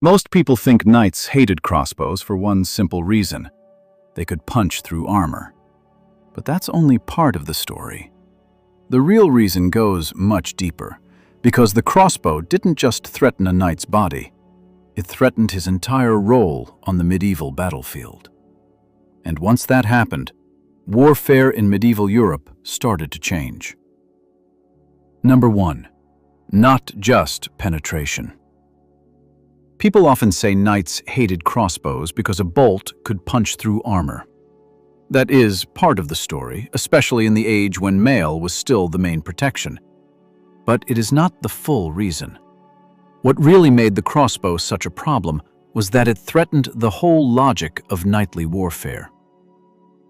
Most people think knights hated crossbows for one simple reason: they could punch through armor. But that's only part of the story. The real reason goes much deeper, because the crossbow didn't just threaten a knight's body, it threatened his entire role on the medieval battlefield. And once that happened, warfare in medieval Europe started to change. Number 1. Not just penetration. People often say knights hated crossbows because a bolt could punch through armor. That is part of the story, especially in the age when mail was still the main protection. But it is not the full reason. What really made the crossbow such a problem was that it threatened the whole logic of knightly warfare.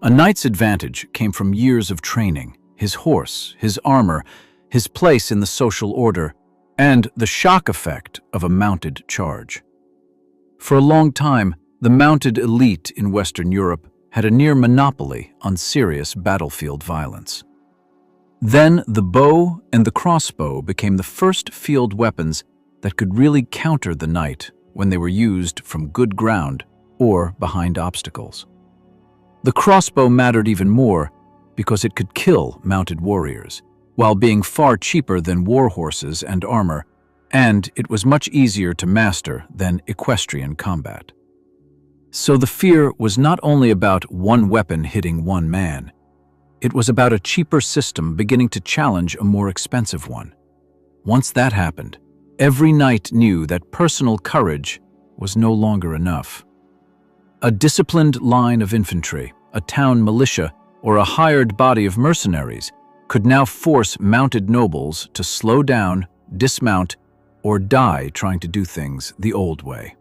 A knight's advantage came from years of training, his horse, his armor, his place in the social order, and the shock effect of a mounted charge. For a long time, the mounted elite in Western Europe had a near monopoly on serious battlefield violence. Then the bow and the crossbow became the first field weapons that could really counter the knight when they were used from good ground or behind obstacles. The crossbow mattered even more because it could kill mounted warriors, while being far cheaper than warhorses and armor, and it was much easier to master than equestrian combat. So the fear was not only about one weapon hitting one man, it was about a cheaper system beginning to challenge a more expensive one. Once that happened, every knight knew that personal courage was no longer enough. A disciplined line of infantry, a town militia, or a hired body of mercenaries could now force mounted nobles to slow down, dismount, or die trying to do things the old way.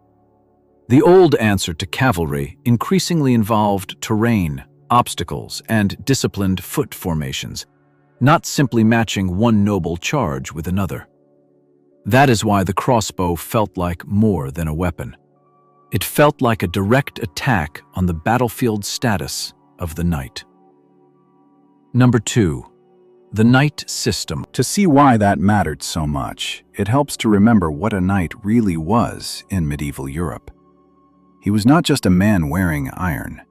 The old answer to cavalry increasingly involved terrain, obstacles, and disciplined foot formations, not simply matching one noble charge with another. That is why the crossbow felt like more than a weapon. It felt like a direct attack on the battlefield status of the knight. Number 2. The knight system. To see why that mattered so much, it helps to remember what a knight really was in medieval Europe. He was not just a man wearing iron.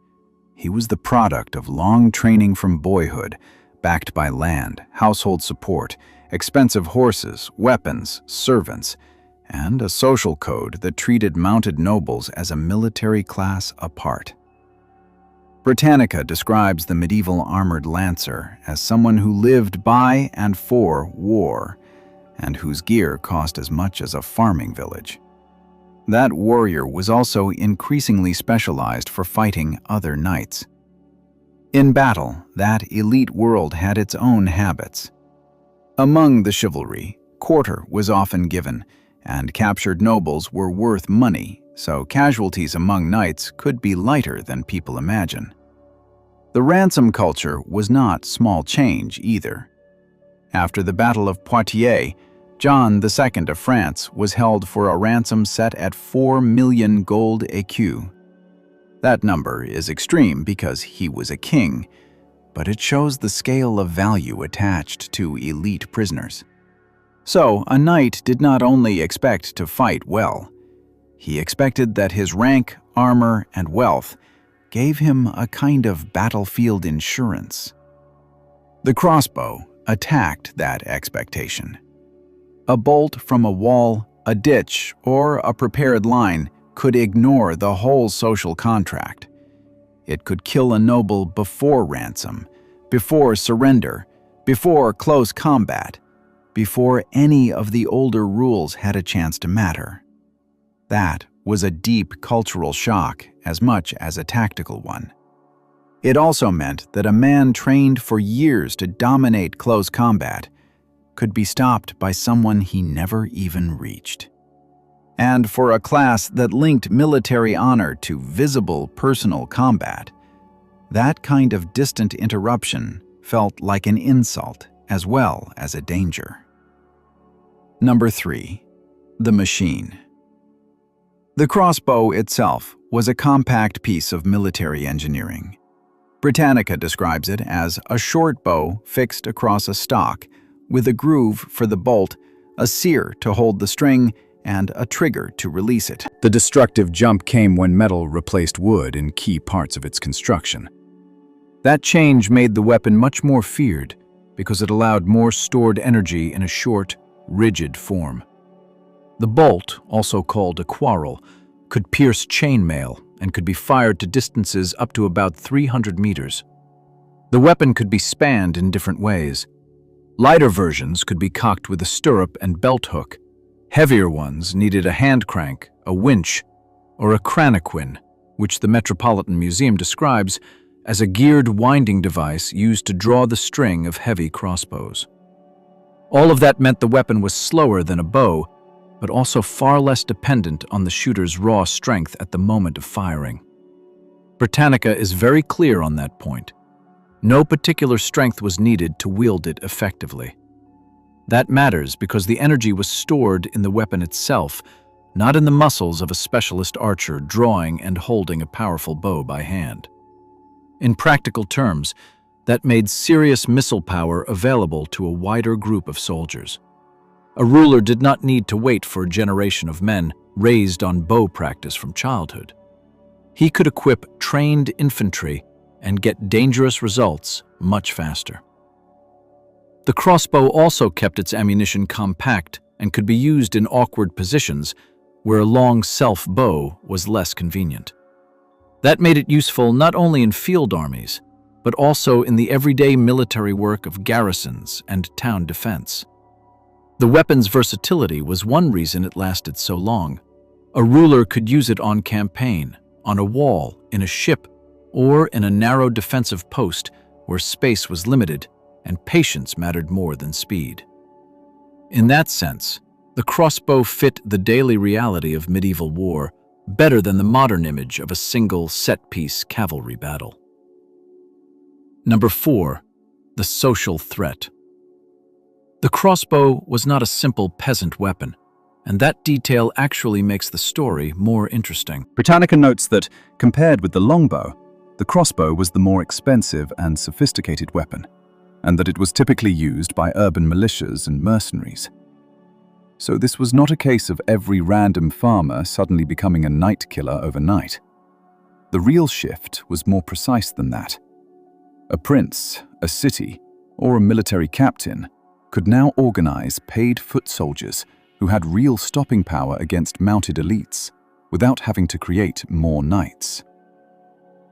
He was the product of long training from boyhood, backed by land, household support, expensive horses, weapons, servants, and a social code that treated mounted nobles as a military class apart. Britannica describes the medieval armored lancer as someone who lived by and for war, and whose gear cost as much as a farming village. That warrior was also increasingly specialized for fighting other knights. In battle, that elite world had its own habits. Among the chivalry, quarter was often given, and captured nobles were worth money, so casualties among knights could be lighter than people imagine. The ransom culture was not small change either. After the Battle of Poitiers, John II of France was held for a ransom set at 4 million gold écus. That number is extreme because he was a king, but it shows the scale of value attached to elite prisoners. So, a knight did not only expect to fight well, he expected that his rank, armor, and wealth gave him a kind of battlefield insurance. The crossbow attacked that expectation. A bolt from a wall, a ditch, or a prepared line could ignore the whole social contract. It could kill a noble before ransom, before surrender, before close combat, before any of the older rules had a chance to matter. That was a deep cultural shock as much as a tactical one. It also meant that a man trained for years to dominate close combat could be stopped by someone he never even reached. And for a class that linked military honor to visible personal combat, that kind of distant interruption felt like an insult as well as a danger. Number 3. The machine. The crossbow itself was a compact piece of military engineering. Britannica describes it as a short bow fixed across a stock, with a groove for the bolt, a sear to hold the string, and a trigger to release it. The destructive jump came when metal replaced wood in key parts of its construction. That change made the weapon much more feared because it allowed more stored energy in a short, rigid form. The bolt, also called a quarrel, could pierce chainmail and could be fired to distances up to about 300 meters. The weapon could be spanned in different ways. Lighter versions could be cocked with a stirrup and belt hook. Heavier ones needed a hand crank, a winch, or a cranaquin, which the Metropolitan Museum describes as a geared winding device used to draw the string of heavy crossbows. All of that meant the weapon was slower than a bow, but also far less dependent on the shooter's raw strength at the moment of firing. Britannica is very clear on that point. No particular strength was needed to wield it effectively. That matters because the energy was stored in the weapon itself, not in the muscles of a specialist archer drawing and holding a powerful bow by hand. In practical terms, that made serious missile power available to a wider group of soldiers. A ruler did not need to wait for a generation of men raised on bow practice from childhood. He could equip trained infantry and get dangerous results much faster. The crossbow also kept its ammunition compact and could be used in awkward positions where a long self-bow was less convenient. That made it useful not only in field armies, but also in the everyday military work of garrisons and town defense. The weapon's versatility was one reason it lasted so long. A ruler could use it on campaign, on a wall, in a ship, or in a narrow defensive post where space was limited and patience mattered more than speed. In that sense, the crossbow fit the daily reality of medieval war better than the modern image of a single set-piece cavalry battle. Number 4. The social threat. The crossbow was not a simple peasant weapon, and that detail actually makes the story more interesting. Britannica notes that, compared with the longbow, the crossbow was the more expensive and sophisticated weapon, and that it was typically used by urban militias and mercenaries. So this was not a case of every random farmer suddenly becoming a night killer overnight. The real shift was more precise than that. A prince, a city, or a military captain could now organize paid foot soldiers who had real stopping power against mounted elites without having to create more knights.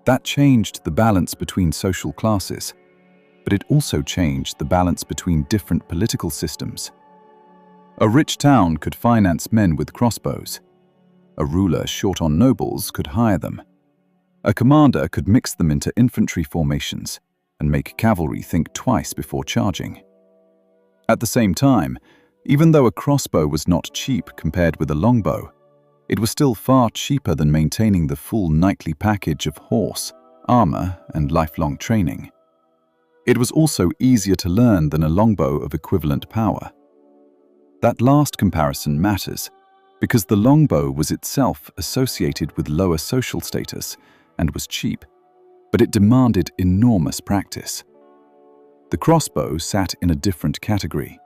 That changed the balance between social classes, but it also changed the balance between different political systems. A rich town could finance men with crossbows. A ruler short on nobles could hire them. A commander could mix them into infantry formations and make cavalry think twice before charging. At the same time, even though a crossbow was not cheap compared with a longbow, it was still far cheaper than maintaining the full knightly package of horse, armor, and lifelong training. It was also easier to learn than a longbow of equivalent power. That last comparison matters because the longbow was itself associated with lower social status and was cheap, but it demanded enormous practice. The crossbow sat in a different category.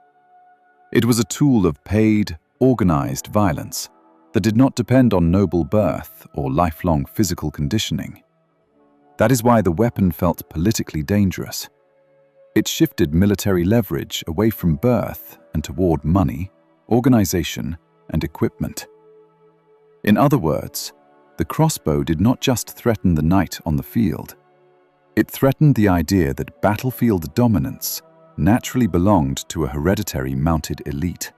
It was a tool of paid, organized violence that did not depend on noble birth or lifelong physical conditioning. That is why the weapon felt politically dangerous. It shifted military leverage away from birth and toward money, organization, and equipment. In other words, the crossbow did not just threaten the knight on the field. It threatened the idea that battlefield dominance naturally belonged to a hereditary mounted elite.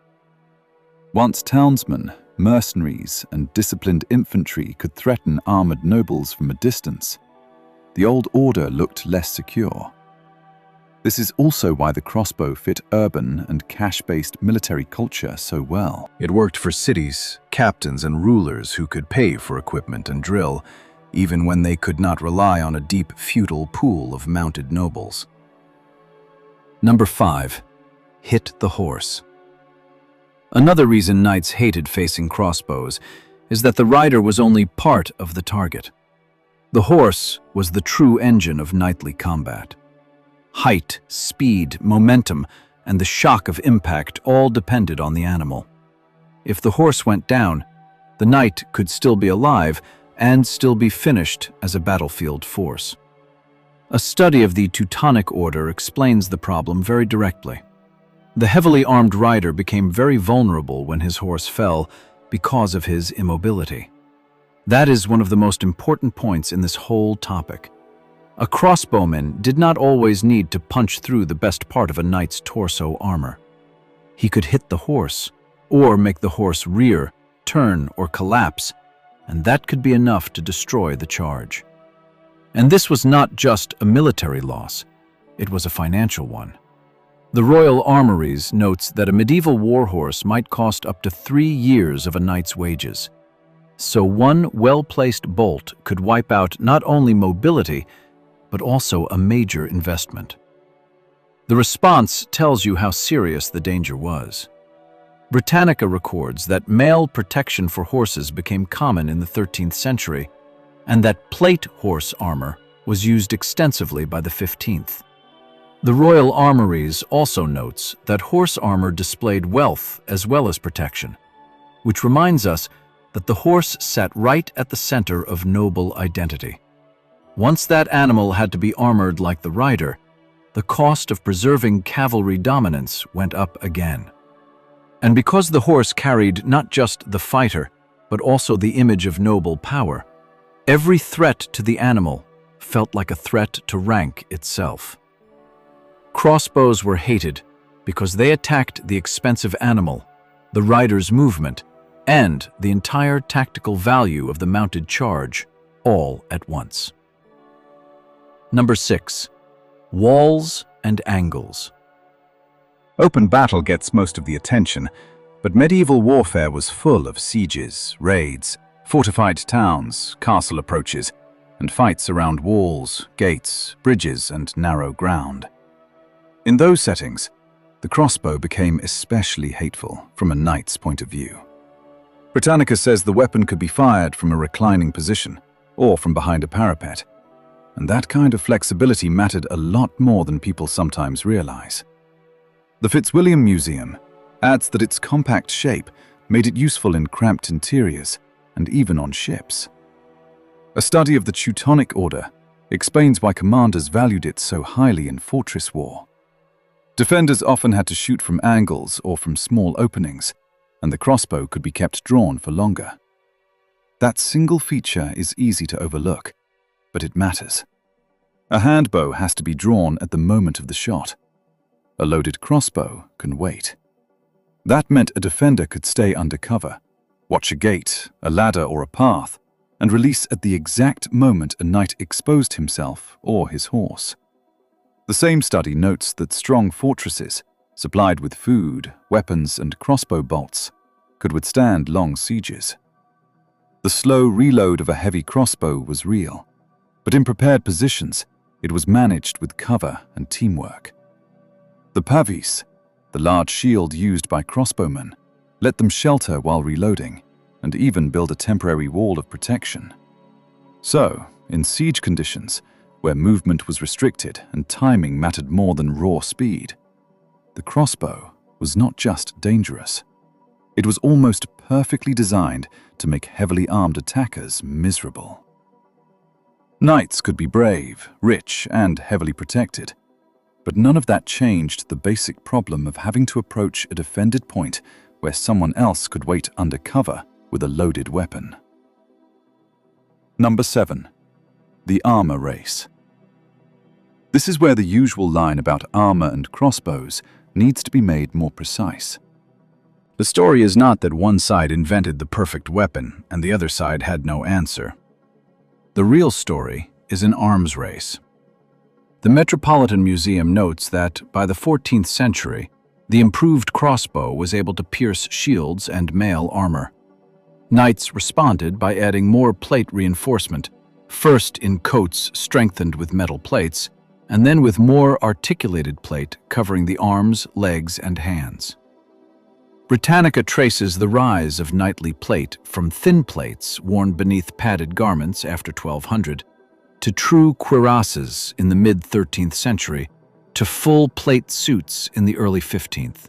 Once townsmen, mercenaries, and disciplined infantry could threaten armored nobles from a distance, the old order looked less secure. This is also why the crossbow fit urban and cash-based military culture so well. It worked for cities, captains, and rulers who could pay for equipment and drill, even when they could not rely on a deep feudal pool of mounted nobles. Number 5. Hit the horse. Another reason knights hated facing crossbows is that the rider was only part of the target. The horse was the true engine of knightly combat. Height, speed, momentum, and the shock of impact all depended on the animal. If the horse went down, the knight could still be alive and still be finished as a battlefield force. A study of the Teutonic Order explains the problem very directly. The heavily armed rider became very vulnerable when his horse fell because of his immobility. That is one of the most important points in this whole topic. A crossbowman did not always need to punch through the best part of a knight's torso armor. He could hit the horse, or make the horse rear, turn, or collapse, and that could be enough to destroy the charge. And this was not just a military loss, it was a financial one. The Royal Armories notes that a medieval warhorse might cost up to 3 years of a knight's wages. So one well-placed bolt could wipe out not only mobility, but also a major investment. The response tells you how serious the danger was. Britannica records that mail protection for horses became common in the 13th century, and that plate horse armor was used extensively by the 15th. The Royal Armories also notes that horse armor displayed wealth as well as protection, which reminds us that the horse sat right at the center of noble identity. Once that animal had to be armored like the rider, the cost of preserving cavalry dominance went up again. And because the horse carried not just the fighter, but also the image of noble power, every threat to the animal felt like a threat to rank itself. Crossbows were hated because they attacked the expensive animal, the rider's movement, and the entire tactical value of the mounted charge, all at once. Number 6. Walls and angles. Open battle gets most of the attention, but medieval warfare was full of sieges, raids, fortified towns, castle approaches, and fights around walls, gates, bridges, and narrow ground. In those settings, the crossbow became especially hateful from a knight's point of view. Britannica says the weapon could be fired from a reclining position or from behind a parapet, and that kind of flexibility mattered a lot more than people sometimes realize. The Fitzwilliam Museum adds that its compact shape made it useful in cramped interiors and even on ships. A study of the Teutonic Order explains why commanders valued it so highly in fortress war. Defenders often had to shoot from angles or from small openings, and the crossbow could be kept drawn for longer. That single feature is easy to overlook, but it matters. A handbow has to be drawn at the moment of the shot. A loaded crossbow can wait. That meant a defender could stay under cover, watch a gate, a ladder, or a path, and release at the exact moment a knight exposed himself or his horse. The same study notes that strong fortresses, supplied with food, weapons, and crossbow bolts, could withstand long sieges. The slow reload of a heavy crossbow was real, but in prepared positions, it was managed with cover and teamwork. The pavis, the large shield used by crossbowmen, let them shelter while reloading, and even build a temporary wall of protection. So, in siege conditions, where movement was restricted and timing mattered more than raw speed, the crossbow was not just dangerous. It was almost perfectly designed to make heavily armed attackers miserable. Knights could be brave, rich, and heavily protected, but none of that changed the basic problem of having to approach a defended point where someone else could wait under cover with a loaded weapon. Number 7. The armor race. This is where the usual line about armor and crossbows needs to be made more precise. The story is not that one side invented the perfect weapon and the other side had no answer. The real story is an arms race. The Metropolitan Museum notes that by the 14th century, the improved crossbow was able to pierce shields and mail armor. Knights responded by adding more plate reinforcement, first in coats strengthened with metal plates, and then with more articulated plate covering the arms, legs, and hands. Britannica traces the rise of knightly plate from thin plates worn beneath padded garments after 1200 to true cuirasses in the mid-13th century to full plate suits in the early 15th.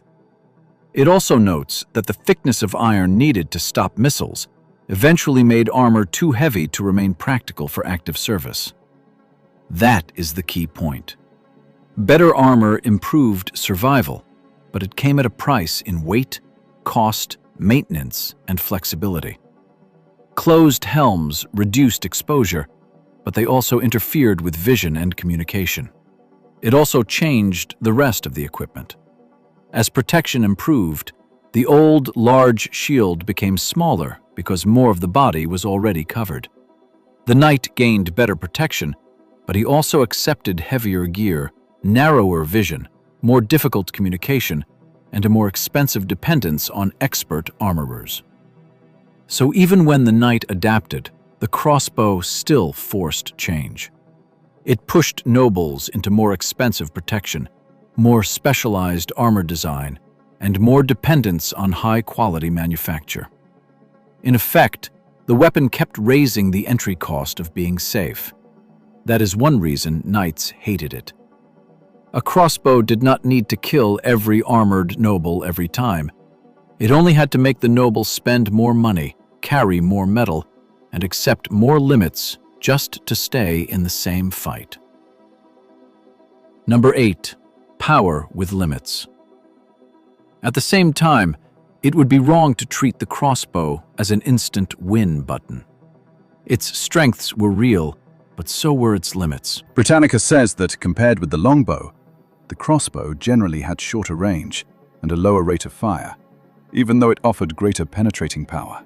It also notes that the thickness of iron needed to stop missiles eventually made armor too heavy to remain practical for active service. That is the key point. Better armor improved survival, but it came at a price in weight, cost, maintenance, and flexibility. Closed helms reduced exposure, but they also interfered with vision and communication. It also changed the rest of the equipment. As protection improved, the old, large shield became smaller because more of the body was already covered. The knight gained better protection, but he also accepted heavier gear, narrower vision, more difficult communication, and a more expensive dependence on expert armorers. So even when the knight adapted, the crossbow still forced change. It pushed nobles into more expensive protection, more specialized armor design, and more dependence on high-quality manufacture. In effect, the weapon kept raising the entry cost of being safe. That is one reason knights hated it. A crossbow did not need to kill every armored noble every time. It only had to make the noble spend more money, carry more metal, and accept more limits just to stay in the same fight. Number 8. Power with limits. At the same time, it would be wrong to treat the crossbow as an instant win button. Its strengths were real, but so were its limits. Britannica says that compared with the longbow, the crossbow generally had shorter range and a lower rate of fire, even though it offered greater penetrating power.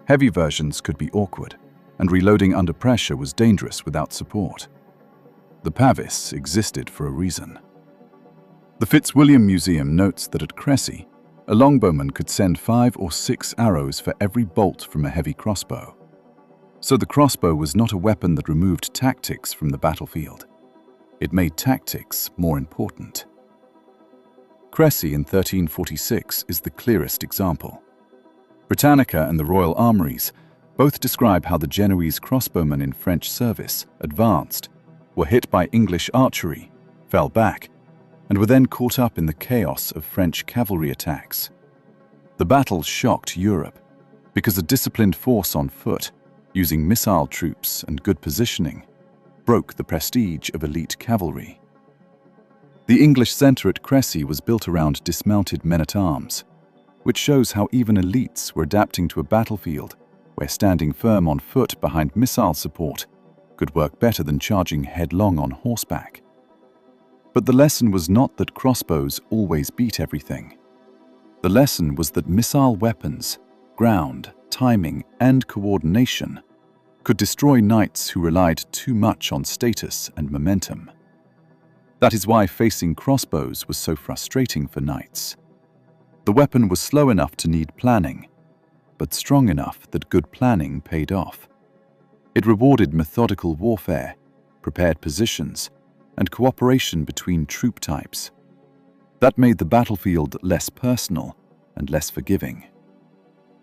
Heavy versions could be awkward, and reloading under pressure was dangerous without support. The Pavis existed for a reason. The Fitzwilliam Museum notes that at Cressy, a longbowman could send 5 or 6 arrows for every bolt from a heavy crossbow. So the crossbow was not a weapon that removed tactics from the battlefield. It made tactics more important. Cressy in 1346 is the clearest example. Britannica and the Royal Armouries both describe how the Genoese crossbowmen in French service advanced, were hit by English archery, fell back, and were then caught up in the chaos of French cavalry attacks. The battle shocked Europe because a disciplined force on foot, using missile troops and good positioning, broke the prestige of elite cavalry. The English centre at Cressy was built around dismounted men-at-arms, which shows how even elites were adapting to a battlefield where standing firm on foot behind missile support could work better than charging headlong on horseback. But the lesson was not that crossbows always beat everything. The lesson was that missile weapons, ground, timing, and coordination could destroy knights who relied too much on status and momentum. That is why facing crossbows was so frustrating for knights. The weapon was slow enough to need planning, but strong enough that good planning paid off. It rewarded methodical warfare, prepared positions, and cooperation between troop types. That made the battlefield less personal and less forgiving.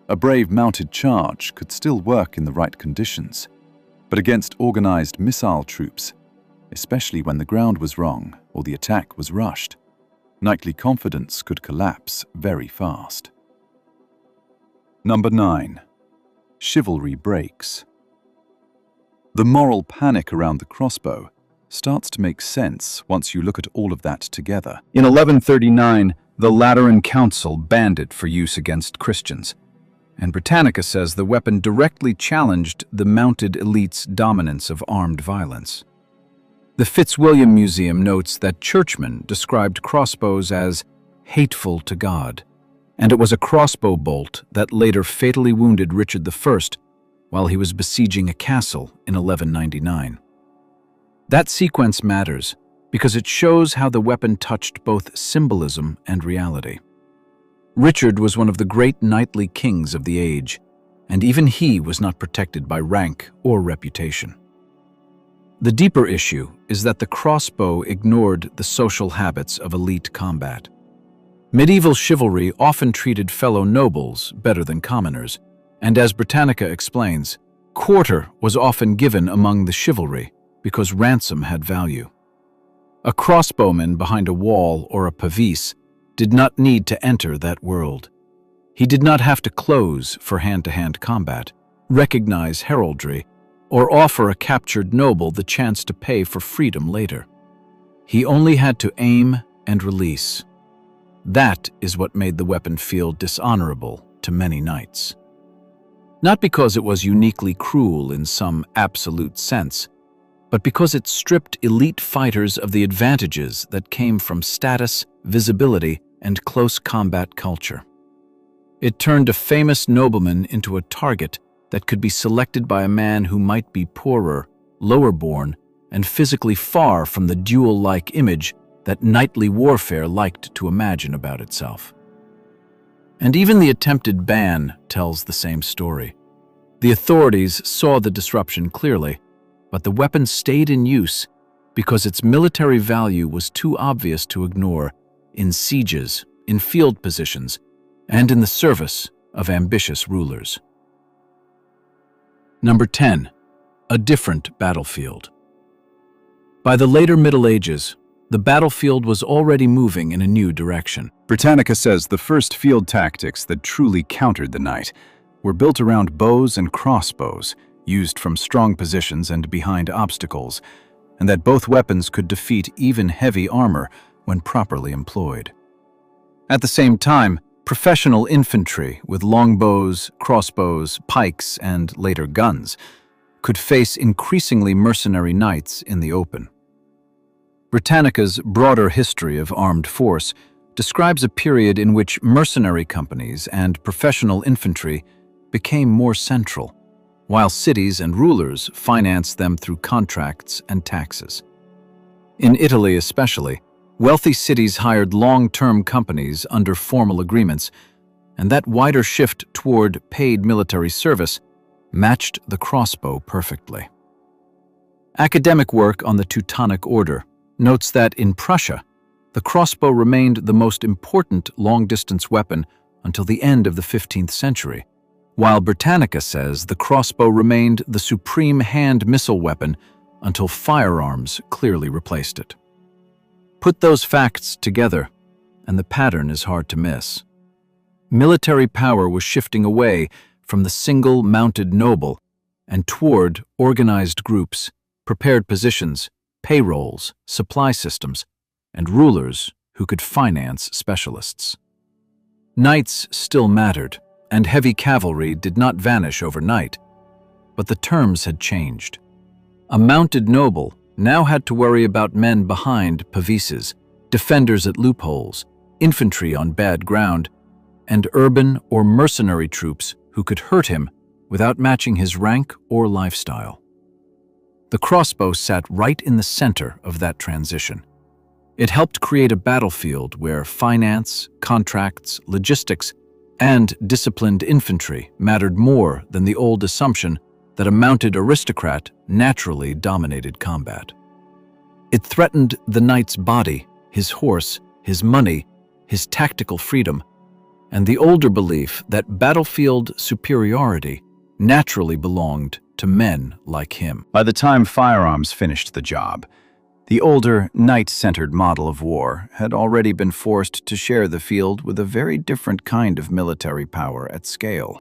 A brave mounted charge could still work in the right conditions, but against organized missile troops, especially when the ground was wrong or the attack was rushed, knightly confidence could collapse very fast. Number 9. Chivalry breaks. The moral panic around the crossbow starts to make sense once you look at all of that together. In 1139, the Lateran Council banned it for use against Christians, and Britannica says the weapon directly challenged the mounted elite's dominance of armed violence. The Fitzwilliam Museum notes that churchmen described crossbows as hateful to God, and it was a crossbow bolt that later fatally wounded Richard I while he was besieging a castle in 1199. That sequence matters because it shows how the weapon touched both symbolism and reality. Richard was one of the great knightly kings of the age, and even he was not protected by rank or reputation. The deeper issue is that the crossbow ignored the social habits of elite combat. Medieval chivalry often treated fellow nobles better than commoners, and as Britannica explains, quarter was often given among the chivalry because ransom had value. A crossbowman behind a wall or a pavis did not need to enter that world. He did not have to close for hand-to-hand combat, recognize heraldry, or offer a captured noble the chance to pay for freedom later. He only had to aim and release. That is what made the weapon feel dishonorable to many knights. Not because it was uniquely cruel in some absolute sense, but because it stripped elite fighters of the advantages that came from status, visibility, and close combat culture. It turned a famous nobleman into a target that could be selected by a man who might be poorer, lower-born, and physically far from the duel-like image that knightly warfare liked to imagine about itself. And even the attempted ban tells the same story. The authorities saw the disruption clearly, but the weapon stayed in use because its military value was too obvious to ignore in sieges, in field positions, and in the service of ambitious rulers. Number 10. A different battlefield. By the later Middle Ages, the battlefield was already moving in a new direction. Britannica says the first field tactics that truly countered the knight were built around bows and crossbows, used from strong positions and behind obstacles, and that both weapons could defeat even heavy armor when properly employed. At the same time, professional infantry with longbows, crossbows, pikes, and later guns could face increasingly mercenary knights in the open. Britannica's broader history of armed force describes a period in which mercenary companies and professional infantry became more central, while cities and rulers financed them through contracts and taxes. In Italy especially, wealthy cities hired long-term companies under formal agreements, and that wider shift toward paid military service matched the crossbow perfectly. Academic work on the Teutonic Order notes that in Prussia, the crossbow remained the most important long-distance weapon until the end of the 15th century, while Britannica says the crossbow remained the supreme hand missile weapon until firearms clearly replaced it. Put those facts together, and the pattern is hard to miss. Military power was shifting away from the single mounted noble and toward organized groups, prepared positions, payrolls, supply systems, and rulers who could finance specialists. Knights still mattered, and heavy cavalry did not vanish overnight, but the terms had changed. A mounted noble now had to worry about men behind pavises, defenders at loopholes, infantry on bad ground, and urban or mercenary troops who could hurt him without matching his rank or lifestyle. The crossbow sat right in the center of that transition. It helped create a battlefield where finance, contracts, logistics, and disciplined infantry mattered more than the old assumption that a mounted aristocrat naturally dominated combat. It threatened the knight's body, his horse, his money, his tactical freedom, and the older belief that battlefield superiority naturally belonged to men like him. By the time firearms finished the job, the older, knight-centered model of war had already been forced to share the field with a very different kind of military power at scale.